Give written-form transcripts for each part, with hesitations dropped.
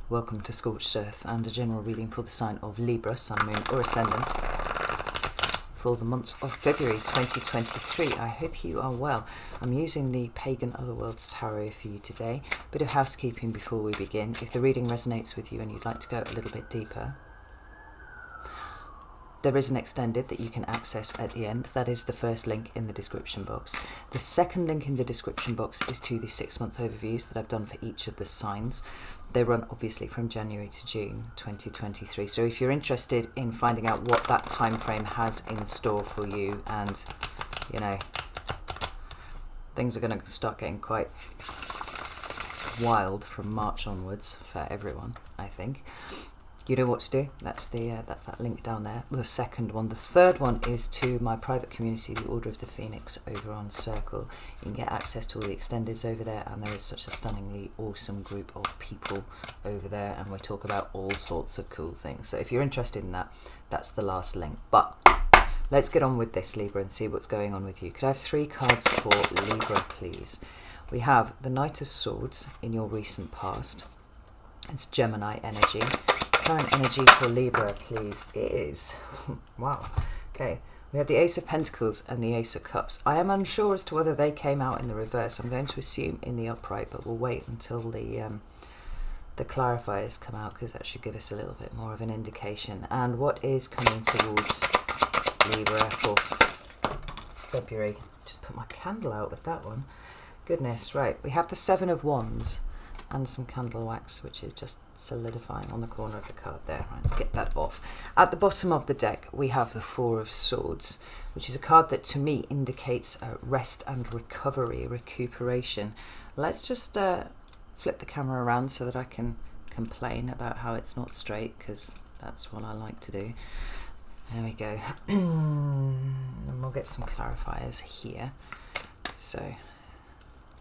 Welcome to Scorched Earth and a general reading for the sign of Libra, Sun, Moon or Ascendant for the month of February 2023. I hope you are well. I'm using the Pagan Otherworlds Tarot for you today. Bit of housekeeping before we begin. If the reading resonates with you and you'd like to go a little bit deeper, there is an extended that you can access at the end. That is the first link in the description box. The second link in the description box is to the 6-month overviews that I've done for each of the signs. They run obviously from January to June 2023. So if you're interested in finding out what that time frame has in store for you, and you know, things are going to start getting quite wild from March onwards for everyone, I think. You know what to do. That's that link down there. The second one. The third one is to my private community, the Order of the Phoenix, over on Circle. You can get access to all the extendeds over there, and there is such a stunningly awesome group of people over there, and we talk about all sorts of cool things. So if you're interested in that, that's the last link. But let's get on with this, Libra, and see what's going on with you. Could I have 3 cards for Libra, please? We have the Knight of Swords in your recent past. It's Gemini energy. Current energy for Libra, please, is wow. Okay, we have the Ace of Pentacles and the Ace of Cups. I am unsure as to whether they came out in the reverse. I'm going to assume in the upright, but we'll wait until the clarifiers come out, because that should give us a little bit more of an indication. And what is coming towards Libra for February? Just put my candle out with that one. Goodness, right. We have the 7 of Wands and some candle wax, which is just solidifying on the corner of the card there. Right, let's get that off. At the bottom of the deck, we have the 4 of Swords, which is a card that to me indicates rest and recovery, recuperation. Let's just flip the camera around so that I can complain about how it's not straight, because that's what I like to do. There we go. And we'll get some clarifiers here. So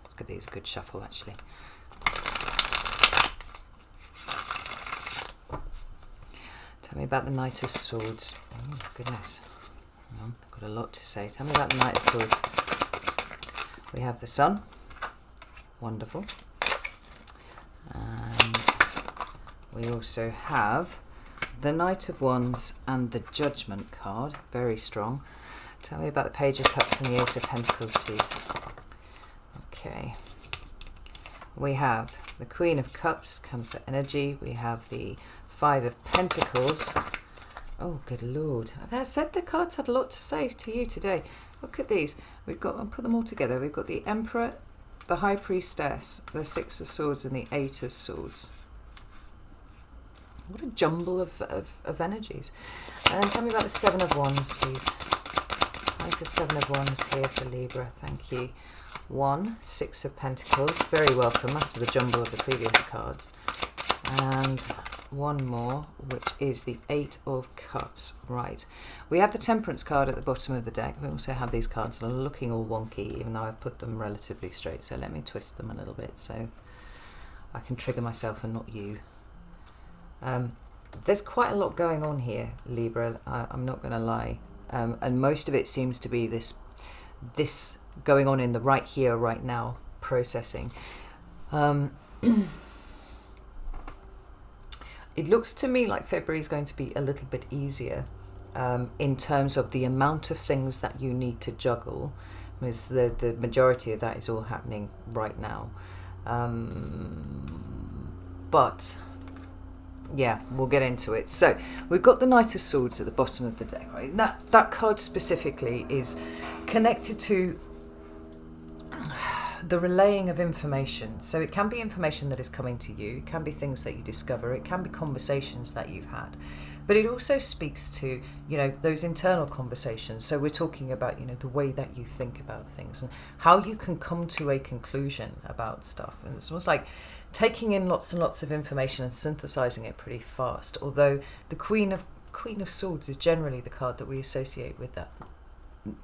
let's give these a good shuffle, actually. Tell me about the Knight of Swords. Oh, goodness. I've got a lot to say. Tell me about the Knight of Swords. We have the Sun. Wonderful. And we also have the Knight of Wands and the Judgment card. Very strong. Tell me about the Page of Cups and the Ace of Pentacles, please. Okay. We have the Queen of Cups, Cancer energy. We have the 5 of Pentacles. Oh, good Lord. I said the cards had a lot to say to you today. Look at these. We've got, I'll put them all together. We've got the Emperor, the High Priestess, the 6 of Swords, and the 8 of Swords. What a jumble of energies. And tell me about the 7 of Wands, please. Nice, the 7 of Wands here for Libra. Thank you. 1, 6 of Pentacles. Very welcome after the jumble of the previous cards. And one more, which is the 8 of Cups. Right, we have the Temperance card at the bottom of the deck. We also have these cards that are looking all wonky, even though I've put them relatively straight. So let me twist them a little bit so I can trigger myself and not you. There's quite a lot going on here, Libra. I'm not going to lie, and most of it seems to be this going on in the right here, right now processing. It looks to me like February is going to be a little bit easier in terms of the amount of things that you need to juggle, because the majority of that is all happening right now. But yeah, we'll get into it. So we've got the Knight of Swords at the bottom of the deck, right? That card specifically is connected to the relaying of information. So it can be information that is coming to you, it can be things that you discover, it can be conversations that you've had, but it also speaks to, you know, those internal conversations. So we're talking about, you know, the way that you think about things and how you can come to a conclusion about stuff. And it's almost like taking in lots and lots of information and synthesizing it pretty fast, although the Queen of Swords is generally the card that we associate with that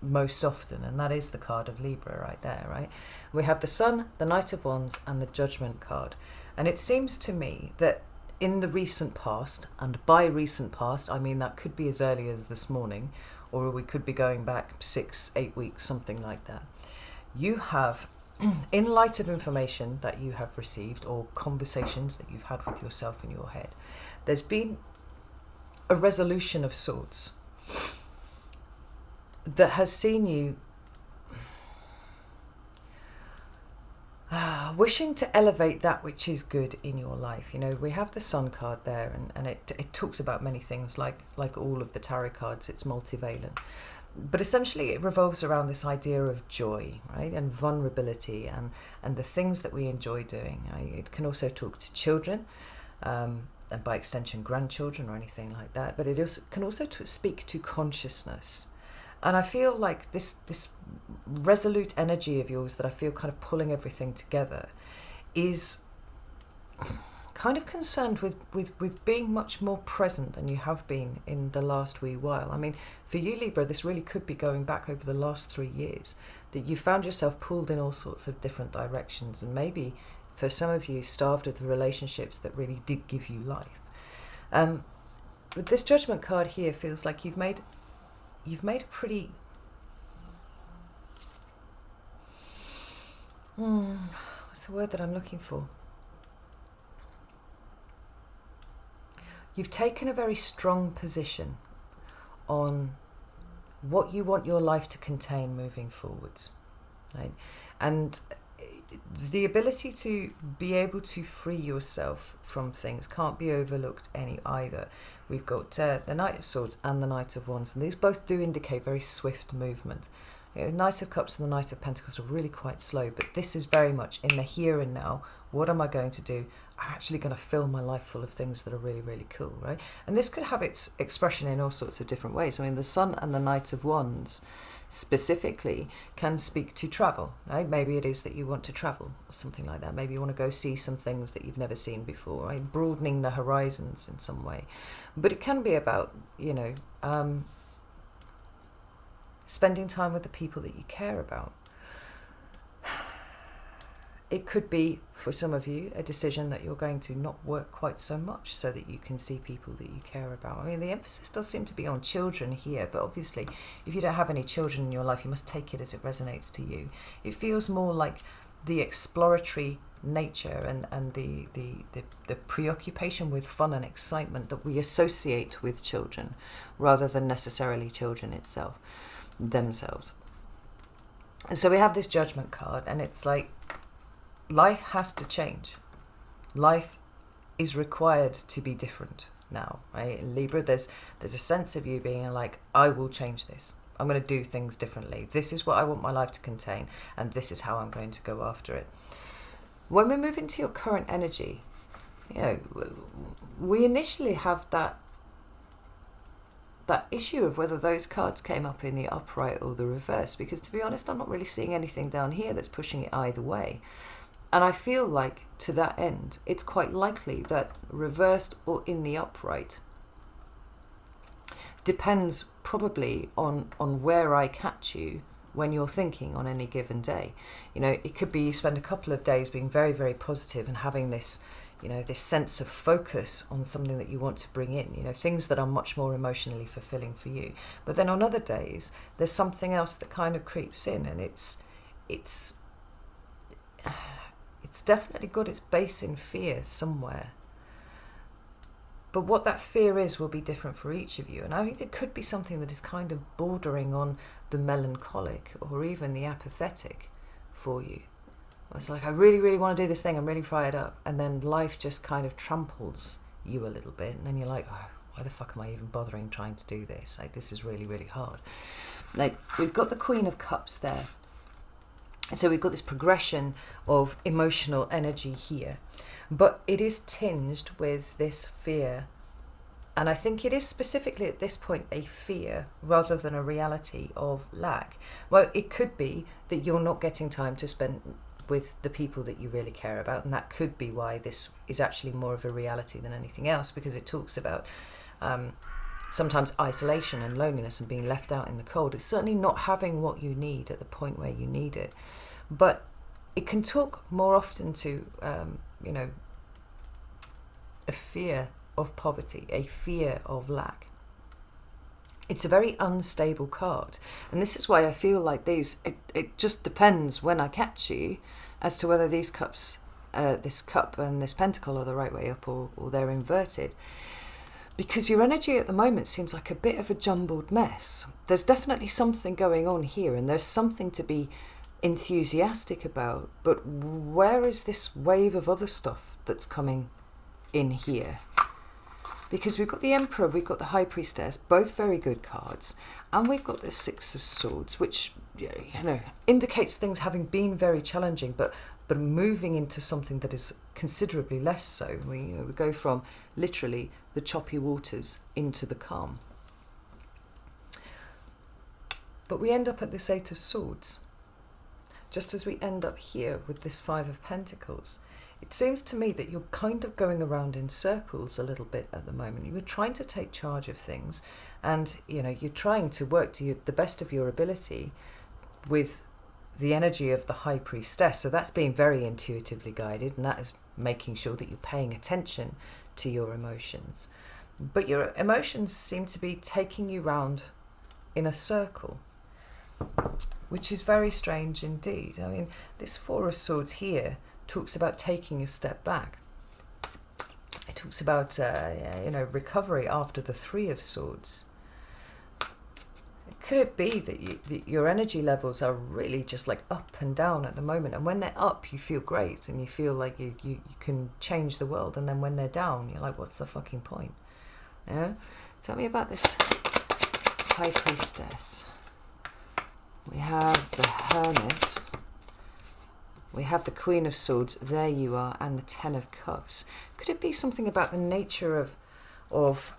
most often, and that is the card of Libra right there, right? We have the Sun, the Knight of Wands, and the Judgment card. And it seems to me that in the recent past, and by recent past I mean that could be as early as this morning, or we could be going back 6-8 weeks, something like that, you have in light of information that you have received or conversations that you've had with yourself in your head, there's been a resolution of sorts that has seen you wishing to elevate that which is good in your life. You know, we have the Sun card there, and it talks about many things, like all of the tarot cards. It's multivalent. But essentially it revolves around this idea of joy, right, and vulnerability, and the things that we enjoy doing. It can also talk to children, and by extension grandchildren or anything like that, but it also can also speak to consciousness. And I feel like this resolute energy of yours that I feel kind of pulling everything together is kind of concerned with being much more present than you have been in the last wee while. I mean, for you, Libra, this really could be going back over the last 3 years, that you found yourself pulled in all sorts of different directions, and maybe for some of you starved of the relationships that really did give you life. But this Judgment card here feels like you've made a pretty what's the word that I'm looking for? You've taken a very strong position on what you want your life to contain moving forwards, right? And the ability to be able to free yourself from things can't be overlooked either. We've got the Knight of Swords and the Knight of Wands, and these both do indicate very swift movement. You know, Knight of Cups and the Knight of Pentacles are really quite slow, but this is very much in the here and now. What am I going to do? I'm actually going to fill my life full of things that are really, really cool, right? And this could have its expression in all sorts of different ways. I mean, the Sun and the Knight of Wands specifically can speak to travel, right? Maybe it is that you want to travel or something like that. Maybe you want to go see some things that you've never seen before, right? Broadening the horizons in some way. But it can be about, you know, spending time with the people that you care about. It could be, for some of you, a decision that you're going to not work quite so much so that you can see people that you care about. I mean, the emphasis does seem to be on children here, but obviously, if you don't have any children in your life, you must take it as it resonates to you. It feels more like the exploratory nature and the preoccupation with fun and excitement that we associate with children, rather than necessarily children themselves. And so we have this Judgment card, and it's like, life has to change. Life is required to be different now, right? In Libra, there's a sense of you being like, I will change this. I'm going to do things differently. This is what I want my life to contain, and this is how I'm going to go after it. When we move into your current energy, you know, we initially have that issue of whether those cards came up in the upright or the reverse, because to be honest, I'm not really seeing anything down here that's pushing it either way. And I feel like, to that end, it's quite likely that reversed or in the upright depends probably on where I catch you when you're thinking on any given day. You know, it could be you spend a couple of days being very, very positive and having this, you know, this sense of focus on something that you want to bring in, you know, things that are much more emotionally fulfilling for you. But then on other days, there's something else that kind of creeps in, and it's definitely got its base in fear somewhere. But what that fear is will be different for each of you. And I think it could be something that is kind of bordering on the melancholic or even the apathetic for you. It's like, I really, really want to do this thing. I'm really fired up. And then life just kind of tramples you a little bit. And then you're like, oh, why the fuck am I even bothering trying to do this? Like, this is really, really hard. Like, we've got the Queen of Cups there. And so we've got this progression of emotional energy here. But it is tinged with this fear. And I think it is specifically at this point a fear rather than a reality of lack. Well, it could be that you're not getting time to spend with the people that you really care about. And that could be why this is actually more of a reality than anything else, because it talks about sometimes isolation and loneliness and being left out in the cold. It's certainly not having what you need at the point where you need it. But it can talk more often to, you know, a fear of poverty, a fear of lack. It's a very unstable card. And this is why I feel like it just depends when I catch you as to whether these cups, this cup and this pentacle are the right way up or they're inverted. Because your energy at the moment seems like a bit of a jumbled mess. There's definitely something going on here, and there's something to be enthusiastic about. But where is this wave of other stuff that's coming in here? Because we've got the Emperor, we've got the High Priestess, both very good cards, and we've got the Six of Swords, which, you know, indicates things having been very challenging, but moving into something that is considerably less so. We go from literally the choppy waters into the calm. But we end up at this Eight of Swords, just as we end up here with this Five of Pentacles. It seems to me that you're kind of going around in circles a little bit at the moment. You're trying to take charge of things, and you're trying to work to the best of your ability with the energy of the High Priestess. So that's being very intuitively guided, and that is making sure that you're paying attention to your emotions. But your emotions seem to be taking you round in a circle, which is very strange indeed. I mean, this Four of Swords here talks about taking a step back. It talks about recovery after the Three of Swords. Could it be that your energy levels are really just like up and down at the moment, and when they're up you feel great and you feel like you can change the world, and then when they're down you're like, what's the fucking point? Tell me about this High Priestess. We have the Hermit, we have the Queen of Swords, there you are, and the Ten of Cups. Could it be something about the nature of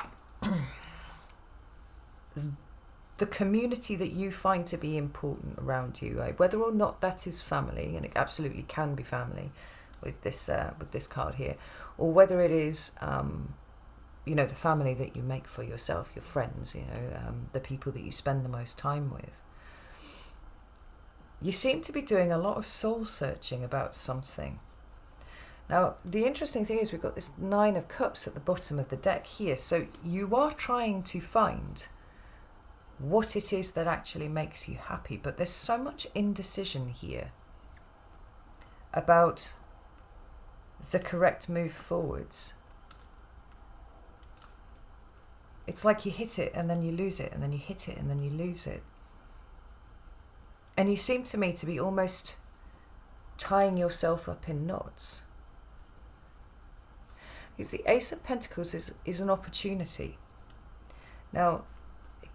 the community that you find to be important around you, right? Whether or not that is family, and it absolutely can be family with this card here, or whether it is the family that you make for yourself, your friends, the people that you spend the most time with. You seem to be doing a lot of soul searching about something. Now, the interesting thing is we've got this Nine of Cups at the bottom of the deck here, so you are trying to find what it is that actually makes you happy, but there's so much indecision here about the correct move forwards. It's like you hit it and then you lose it, and then you hit it and then you lose it. And you seem to me to be almost tying yourself up in knots. Because the Ace of Pentacles is an opportunity. Now,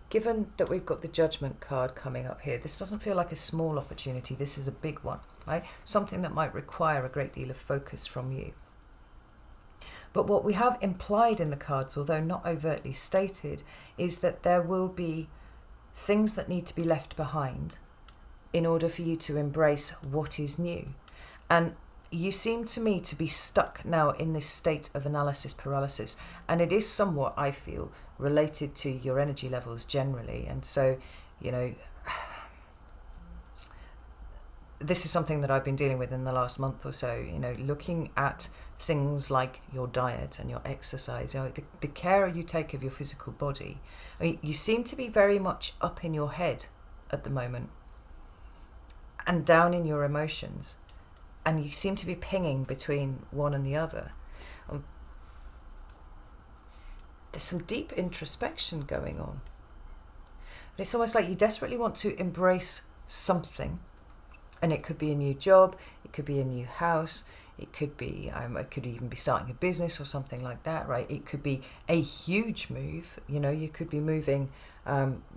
given that we've got the Judgment card coming up here, this doesn't feel like a small opportunity. This is a big one, right? Something that might require a great deal of focus from you. But what we have implied in the cards, although not overtly stated, is that there will be things that need to be left behind in order for you to embrace what is new. And you seem to me to be stuck now in this state of analysis paralysis, and it is somewhat, I feel, related to your energy levels generally. And so, this is something that I've been dealing with in the last month or so, looking at things like your diet and your exercise, the care you take of your physical body. I mean, you seem to be very much up in your head at the moment and down in your emotions, and you seem to be pinging between one and the other. There's some deep introspection going on. And it's almost like you desperately want to embrace something. And it could be a new job, it could be a new house, it could be, it could even be starting a business or something like that, right? It could be a huge move. You could be moving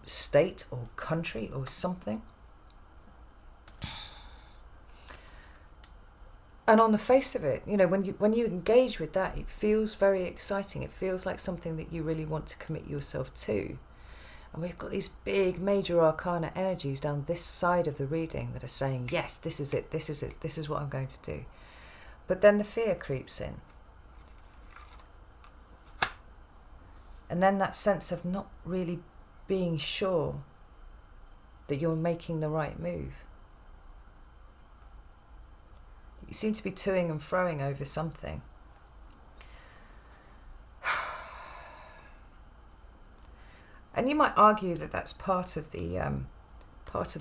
state or country or something. And on the face of it, when you engage with that, it feels very exciting. It feels like something that you really want to commit yourself to. And we've got these big major arcana energies down this side of the reading that are saying, yes, this is it, this is it, this is what I'm going to do. But then the fear creeps in. And then that sense of not really being sure that you're making the right move. You seem to be toing and froing over something. And you might argue that that's part of the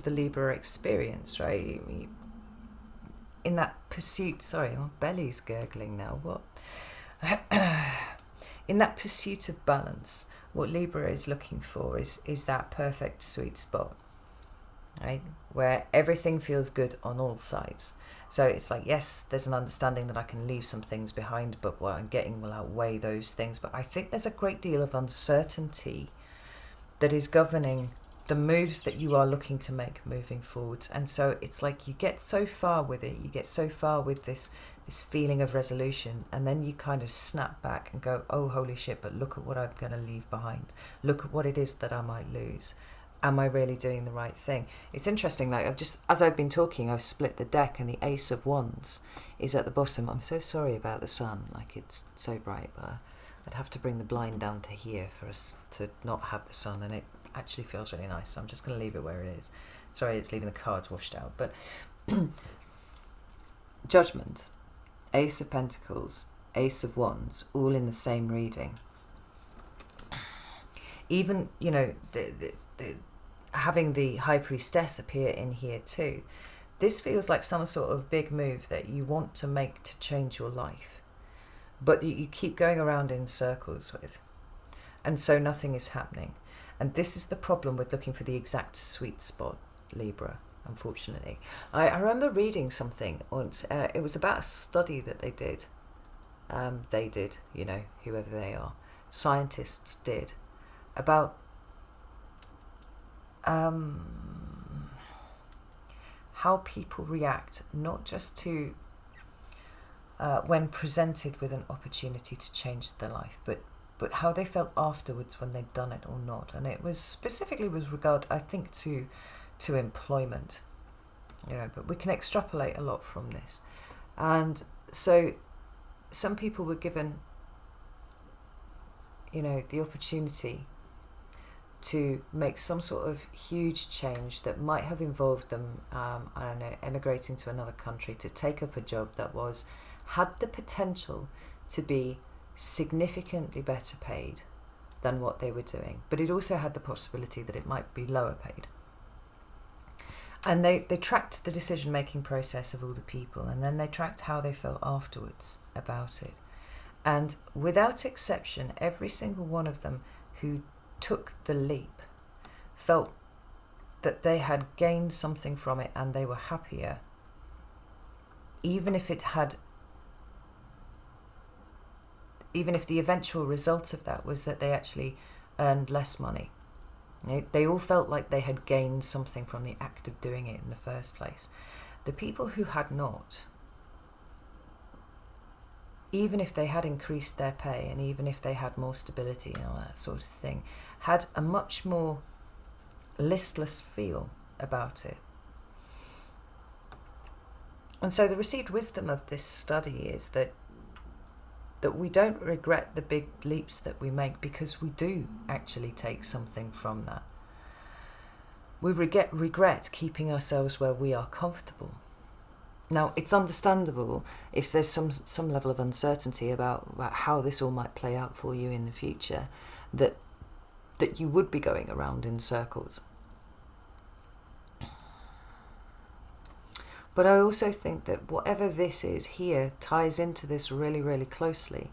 Libra experience, right? In that pursuit, sorry, my belly's gurgling now, what? In that pursuit of balance, what Libra is looking for is that perfect sweet spot, right? Where everything feels good on all sides. So it's like, yes, there's an understanding that I can leave some things behind, but what I'm getting will outweigh those things. But I think there's a great deal of uncertainty that is governing the moves that you are looking to make moving forwards. And so it's like you get so far with it, you get so far with this feeling of resolution, and then you kind of snap back and go, oh, holy shit, but look at what I'm going to leave behind. Look at what it is that I might lose. Am I really doing the right thing? It's interesting, like as I've been talking, I've split the deck, and the Ace of Wands is at the bottom. I'm so sorry about the sun, like it's so bright, but I'd have to bring the blind down to here for us to not have the sun, and it actually feels really nice, so I'm just going to leave it where it is. Sorry, it's leaving the cards washed out. But Judgment, Ace of Pentacles, Ace of Wands, all in the same reading. Even, having the High Priestess appear in here too. This feels like some sort of big move that you want to make to change your life, but you keep going around in circles with, and so nothing is happening. And this is the problem with looking for the exact sweet spot, Libra, unfortunately. I remember reading something once. It was about a study that they did. Whoever they are. Scientists did. About how people react, not just to when presented with an opportunity to change their life, but how they felt afterwards when they'd done it or not. And it was specifically with regard, I think, to employment. But we can extrapolate a lot from this. And so some people were given, the opportunity to make some sort of huge change that might have involved them, emigrating to another country to take up a job that had the potential to be significantly better paid than what they were doing, but it also had the possibility that it might be lower paid. And they tracked the decision-making process of all the people, and then they tracked how they felt afterwards about it. And without exception, every single one of them who took the leap felt that they had gained something from it, and they were happier, even if the eventual result of that was that they actually earned less money. They all felt like they had gained something from the act of doing it in the first place. The people who had not, even if they had increased their pay and even if they had more stability and all that sort of thing, had a much more listless feel about it. And so the received wisdom of this study is that we don't regret the big leaps that we make, because we do actually take something from that. We regret keeping ourselves where we are comfortable. Now, it's understandable if there's some level of uncertainty about how this all might play out for you in the future, that you would be going around in circles. But I also think that whatever this is here ties into this really, really closely.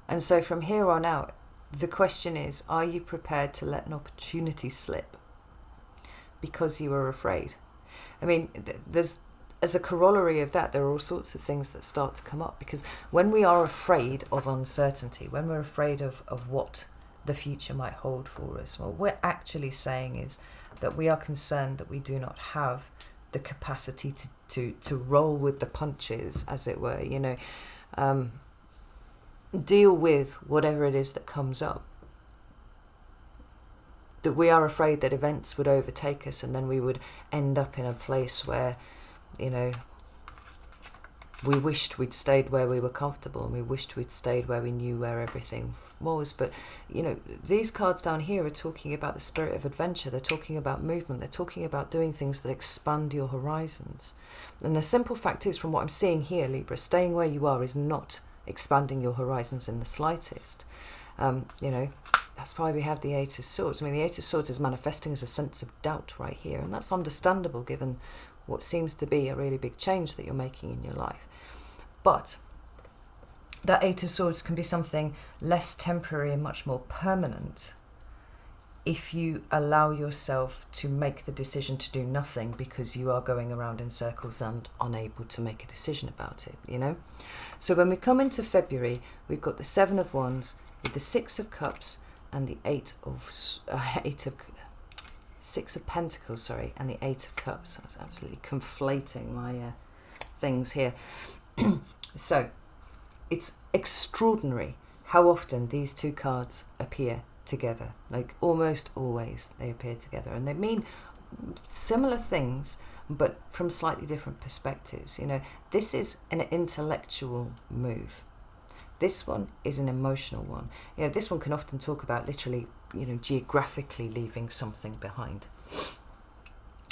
And so from here on out, the question is, are you prepared to let an opportunity slip because you are afraid? I mean, as a corollary of that, there are all sorts of things that start to come up, because when we are afraid of uncertainty, when we're afraid of what the future might hold for us, what we're actually saying is that we are concerned that we do not have the capacity to roll with the punches, as it were, deal with whatever it is that comes up. That we are afraid that events would overtake us, and then we would end up in a place where, we wished we'd stayed where we were comfortable, and we wished we'd stayed where we knew where everything was. But, these cards down here are talking about the spirit of adventure. They're talking about movement. They're talking about doing things that expand your horizons. And the simple fact is, from what I'm seeing here, Libra, staying where you are is not expanding your horizons in the slightest. That's why we have the Eight of Swords. I mean, the Eight of Swords is manifesting as a sense of doubt right here, and that's understandable given what seems to be a really big change that you're making in your life. But that Eight of Swords can be something less temporary and much more permanent if you allow yourself to make the decision to do nothing because you are going around in circles and unable to make a decision about it, you know? So when we come into February, we've got the Seven of Wands with the Six of Cups and the Six of Pentacles, and the Eight of Cups. I was absolutely conflating my things here. So it's extraordinary how often these two cards appear together. Like almost always they appear together, and they mean similar things but from slightly different perspectives. You know, this is an intellectual move. This one is an emotional one. You know, this one can often talk about literally, you know, geographically leaving something behind.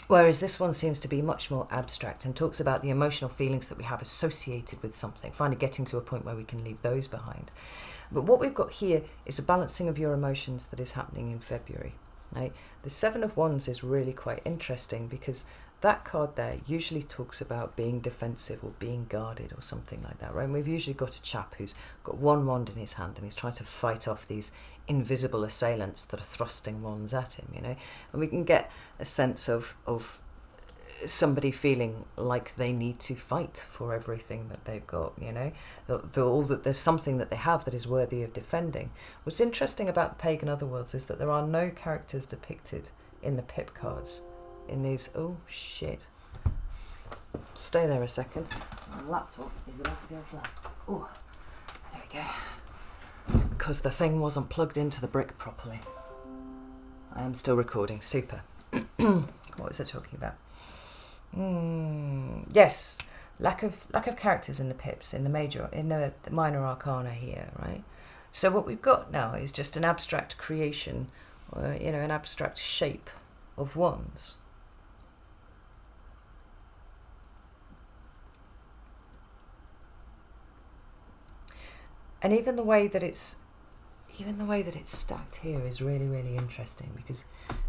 Whereas this one seems to be much more abstract and talks about the emotional feelings that we have associated with something, finally getting to a point where we can leave those behind. But what we've got here is a balancing of your emotions that is happening in February. Right? The Seven of Wands is really quite interesting because that card there usually talks about being defensive or being guarded or something like that, right? And we've usually got a chap who's got one wand in his hand and he's trying to fight off these invisible assailants that are thrusting wands at him, you know? And we can get a sense of somebody feeling like they need to fight for everything that they've got, you know? That there's something that they have that is worthy of defending. What's interesting about the Pagan Otherworlds is that there are no characters depicted in the pip cards. In these, oh shit, stay there a second, my laptop is about to go flat. Oh, there we go, because the thing wasn't plugged into the brick properly. I am still recording. Super. What was I talking about? Yes, lack of characters in the pips, in the minor arcana here, right? So what we've got now is just an abstract creation, or, you know, an abstract shape of wands. And even the way that it's stacked here is really, really interesting, because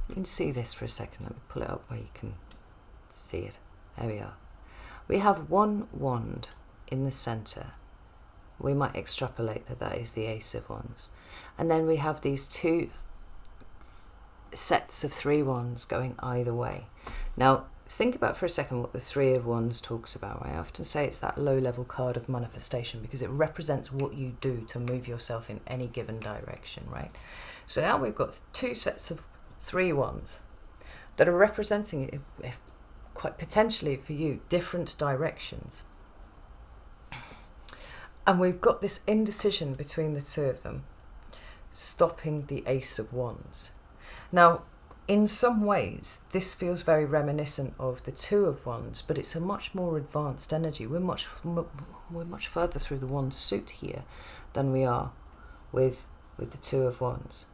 you can see this for a second. Let me pull it up where you can see it. There we are. We have one wand in the center. We might extrapolate that is the Ace of Wands. And then we have these two sets of three wands going either way. Now, think about for a second what the Three of Wands talks about. Right? I often say it's that low-level card of manifestation because it represents what you do to move yourself in any given direction, right? So now we've got two sets of three wands that are representing, if quite potentially for you, different directions. And we've got this indecision between the two of them, stopping the Ace of Wands. Now, in some ways, this feels very reminiscent of the Two of Wands, but it's a much more advanced energy. We're much further through the wand suit here than we are with the Two of Wands.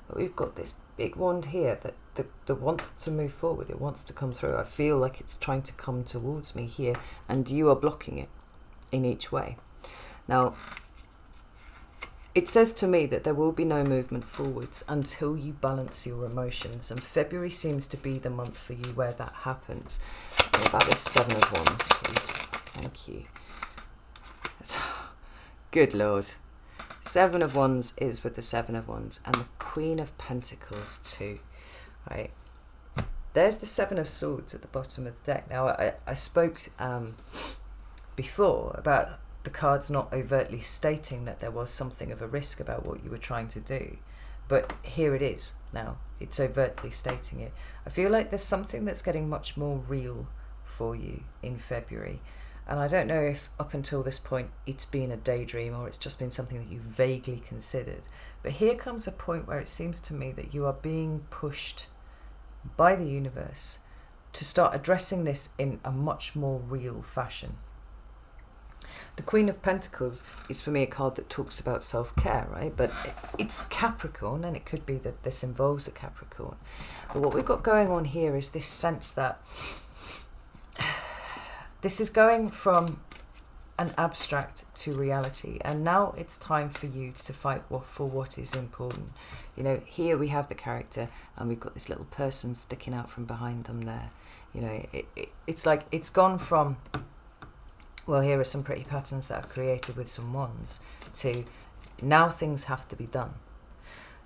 But we've got this big wand here that wants to move forward. It wants to come through. I feel like it's trying to come towards me here, and you are blocking it in each way. Now, it says to me that there will be no movement forwards until you balance your emotions, and February seems to be the month for you where that happens. What about this Seven of Wands, please? Thank you. Good Lord. Seven of Wands is with the Seven of Wands, and the Queen of Pentacles too, right? There's the Seven of Swords at the bottom of the deck. Now, I spoke before about the cards not overtly stating that there was something of a risk about what you were trying to do, but here it is now. It's overtly stating it. I feel like there's something that's getting much more real for you in February, and I don't know if up until this point it's been a daydream or it's just been something that you vaguely considered, but here comes a point where it seems to me that you are being pushed by the universe to start addressing this in a much more real fashion. The Queen of Pentacles is for me a card that talks about self-care, right? But it's Capricorn, and it could be that this involves a Capricorn. But what we've got going on here is this sense that this is going from and abstract to reality. And now it's time for you to fight for what is important. You know, here we have the character and we've got this little person sticking out from behind them there. You know, it's like it's gone from, well, here are some pretty patterns that I've created with some wands, to now things have to be done.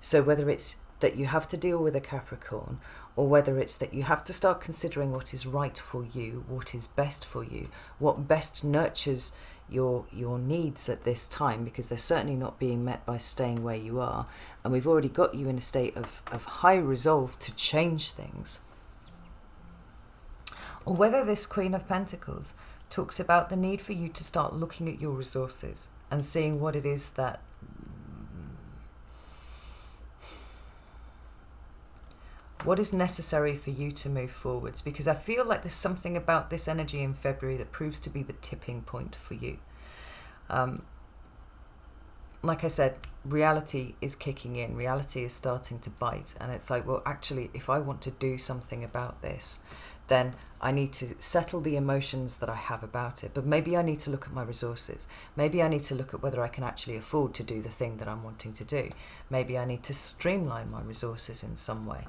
So whether it's that you have to deal with a Capricorn, or whether it's that you have to start considering what is right for you, what is best for you, what best nurtures your needs at this time, because they're certainly not being met by staying where you are. And we've already got you in a state of high resolve to change things. Or whether this Queen of Pentacles talks about the need for you to start looking at your resources and seeing what it is that what is necessary for you to move forwards, because I feel like there's something about this energy in February that proves to be the tipping point for you. Like I said, reality is kicking in, reality is starting to bite, and it's like, well, actually, if I want to do something about this, then I need to settle the emotions that I have about it. But maybe I need to look at my resources. Maybe I need to look at whether I can actually afford to do the thing that I'm wanting to do. Maybe I need to streamline my resources in some way.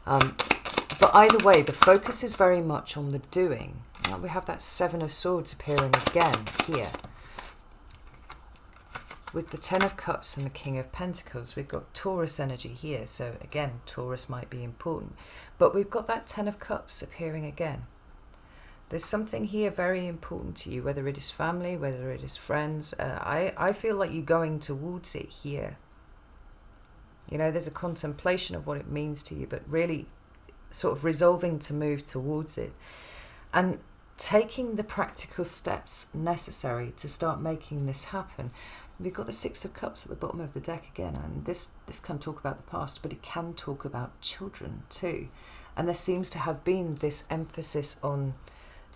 But either way, the focus is very much on the doing. Now we have that Seven of Swords appearing again here. With the Ten of Cups and the King of Pentacles, we've got Taurus energy here. So again, Taurus might be important. But we've got that Ten of Cups appearing again. There's something here very important to you, whether it is family, whether it is friends. I feel like you're going towards it here. You know, there's a contemplation of what it means to you, but really sort of resolving to move towards it. And taking the practical steps necessary to start making this happen. We've got the Six of Cups at the bottom of the deck again, and this can talk about the past, but it can talk about children too. And there seems to have been this emphasis on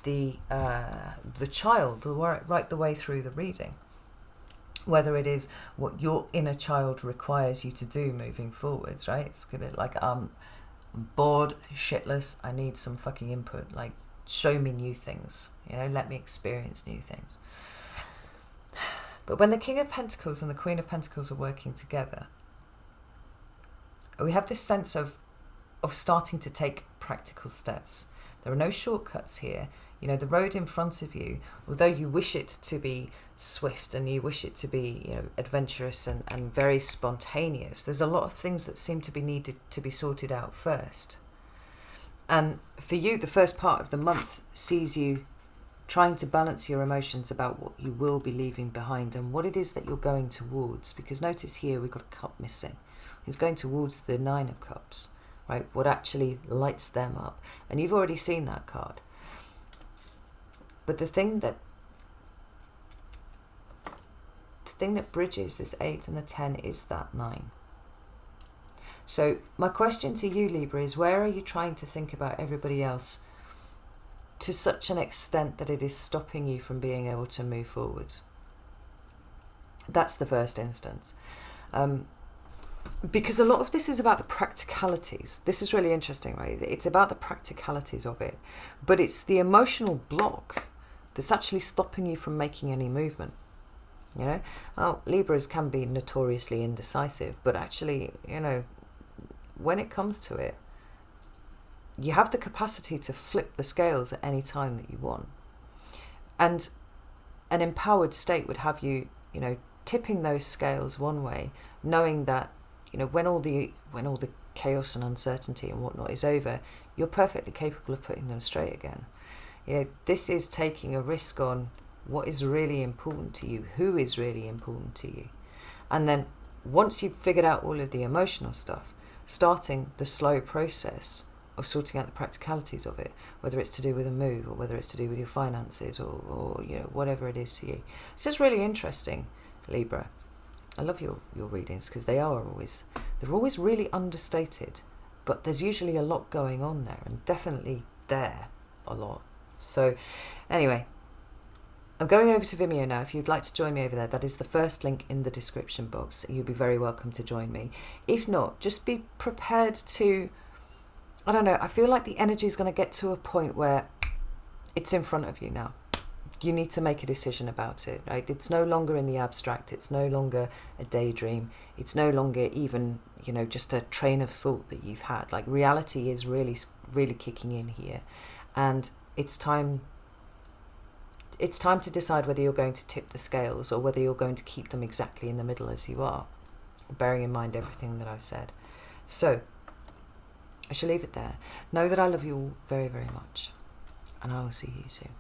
the child right the way through the reading. Whether it is what your inner child requires you to do moving forwards, right? It's gonna like, I'm bored, shitless, I need some fucking input. Like, show me new things, you know, let me experience new things. But when the King of Pentacles and the Queen of Pentacles are working together, we have this sense of starting to take practical steps. There are no shortcuts here. You know, the road in front of you, although you wish it to be swift and you wish it to be, you know, adventurous and very spontaneous, there's a lot of things that seem to be needed to be sorted out first. And for you, the first part of the month sees you trying to balance your emotions about what you will be leaving behind and what it is that you're going towards. Because notice here we've got a cup missing. It's going towards the Nine of Cups, right? What actually lights them up. And you've already seen that card. But the thing that bridges this 8 and the 10 is that 9. So my question to you, Libra, is where are you trying to think about everybody else to such an extent that it is stopping you from being able to move forwards? That's the first instance. Because a lot of this is about the practicalities. This is really interesting, right? It's about the practicalities of it. But it's the emotional block that's actually stopping you from making any movement. You know, well, Libras can be notoriously indecisive, but actually, you know, when it comes to it, you have the capacity to flip the scales at any time that you want. And an empowered state would have you, you know, tipping those scales one way, knowing that, you know, when all the chaos and uncertainty and whatnot is over, you're perfectly capable of putting them straight again. You know, this is taking a risk on what is really important to you, who is really important to you. And then once you've figured out all of the emotional stuff, starting the slow process of sorting out the practicalities of it, whether it's to do with a move or whether it's to do with your finances or you know, whatever it is to you. This is really interesting, Libra. I love your readings because they're always really understated, but there's usually a lot going on there, and definitely there a lot. So anyway, I'm going over to Vimeo now. If you'd like to join me over there, that is the first link in the description box. You'll be very welcome to join me. If not, just be prepared to, I don't know, I feel like the energy is going to get to a point where it's in front of you now. You need to make a decision about it, right? It's no longer in the abstract. It's no longer a daydream. It's no longer even, just a train of thought that you've had. Like, reality is really, really kicking in here. And it's time to decide whether you're going to tip the scales or whether you're going to keep them exactly in the middle as you are, bearing in mind everything that I've said. So, I shall leave it there. Know that I love you all very, very much, and I will see you soon.